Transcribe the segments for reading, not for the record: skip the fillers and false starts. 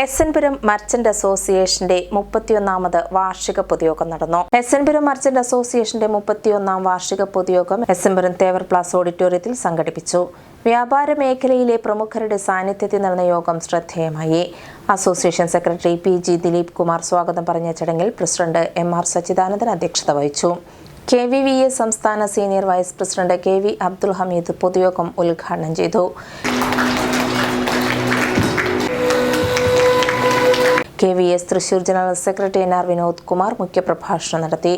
SNPuram merchant അസോസിയേഷന്റെ 31ാമത് വാർഷിക പൊതുയോഗം നടന്നു. എസ്എൻപുരം മർച്ചന്റ് അസോസിയേഷന്റെ 31ാം വാർഷിക പൊതുയോഗം എസ്എൻപുരം തേവർ പ്ലാസ് ഓഡിറ്റോറിയത്തിൽ സംഘടിപ്പിച്ചു. വ്യാപാര മേഖലയിലെ പ്രമുഖരുടെ സാന്നിധ്യത്തിൽ നടന്ന യോഗം ശ്രദ്ധേയമായി. Association secretary P G. Dileep Kumar സ്വാഗതം പറഞ്ഞ ചടങ്ങിൽ പ്രസിഡന്റ് എം.ആർ. സച്ചിദാനന്ദൻ അധ്യക്ഷത വഹിച്ചു. KVVA സംസ്ഥാന senior vice president KV Abdul Hameed പൊതുയോഗം ഉദ്ഘാടനം ചെയ്തു. KVS Thrissur general secretary NR Vinod Kumar മുഖ്യപ്രഭാഷണം നടത്തി.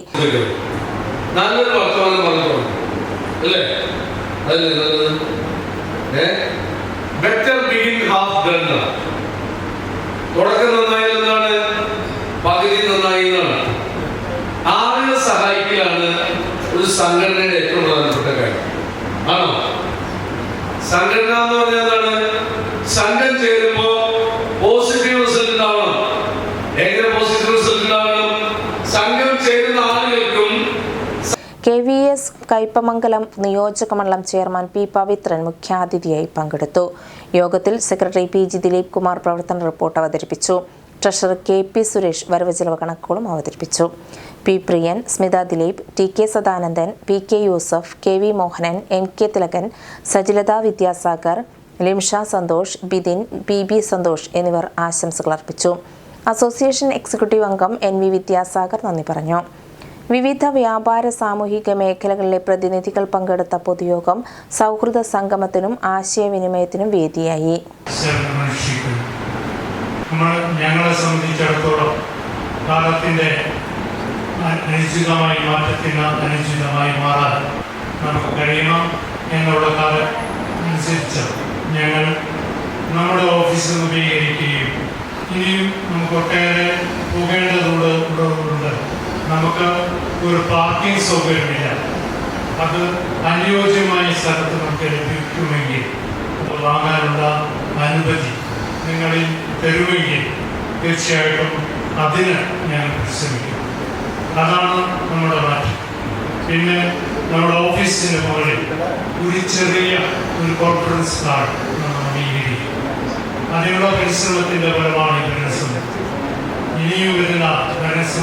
ആളുകളെ സഹായിക്കലാണ് ഒരു സംഘടനയുടെ ഏറ്റവും പ്രധാനപ്പെട്ട കാര്യം. ആണോ? സംഘടന എന്ന് പറഞ്ഞാൽ സംഘം ചേരുമ്പോ പോസിറ്റീവ് റിസൾട്ട് ഉണ്ടാവണം. എങ്ങനെ പോസിറ്റീവ് റിസൾട്ട് ഉണ്ടാവണം? സംഘം ചേരുന്ന ആളുകൾക്കും. KVS കയ്പമംഗലം നിയോജകമണ്ഡലം ചെയർമാൻ P. പവിത്രൻ മുഖ്യാതിഥിയായി പങ്കെടുത്തു. യോഗത്തിൽ സെക്രട്ടറി P.G. ദിലീപ് കുമാർ പ്രവർത്തന റിപ്പോർട്ട് അവതരിപ്പിച്ചു. Treasurer K.P. സുരേഷ് വരവ് ചെലവ് കണക്കുകളും അവതരിപ്പിച്ചു. P. പ്രിയൻ, Smitha Dileep, T.K. Sadanandan, P.K. Yusuf, K.V. Mohanan, M.K. Thilakan, Sajilatha Vidyasagar, Limsha Santhosh, Bidin, P.B. Santhosh എന്നിവർ ആശംസകൾ അർപ്പിച്ചു. അസോസിയേഷൻ എക്സിക്യൂട്ടീവ് അംഗം N.V. വിദ്യാസാഗർ നന്ദി പറഞ്ഞു. വിവിധ വ്യാപാര സാമൂഹിക മേഖലകളിലെ പ്രതിനിധികൾ പങ്കെടുത്ത പൊതുയോഗം സൗഹൃദ സംഗമത്തിനും ആശയവിനിമയത്തിനും വേദിയായി. ഞങ്ങളെ സംബന്ധിച്ചിടത്തോളം കാലത്തിൻ്റെ അനുചിതമായ മാറ്റത്തിന് അനുചിതമായി മാറാൻ നമുക്ക് കഴിയണം എന്നുള്ള കാലം അനുസരിച്ച് ഞങ്ങൾ നമ്മുടെ ഓഫീസ് രൂപീകരിക്കുകയും ഇനിയും നമുക്ക് ഒട്ടേറെ പോകേണ്ടതുണ്ട്. നമുക്ക് ഒരു പാർക്കിംഗ് സൗകര്യമില്ല. അത് അനുയോജ്യമായ സ്ഥലത്ത് നമുക്ക് ലഭിക്കുമെങ്കിൽ വാങ്ങാനുള്ള അനുമതി നിങ്ങളിൽ തരുമെങ്കിൽ തീർച്ചയായിട്ടും അതിന് ഞാൻ പരിശ്രമിക്കും. അതാണ് നമ്മുടെ മാറ്റം. പിന്നെ നമ്മുടെ ഓഫീസിന് മുകളിൽ ഒരു ചെറിയ ഒരു കോൺഫറൻസ് ഹാൾ നമ്മൾ അംഗീകരിക്കും. അതിനുള്ള പരിശ്രമത്തിൻ്റെ ഫലമാണ് ഈ പരിശ്രമം. ഇനിയും വരുന്ന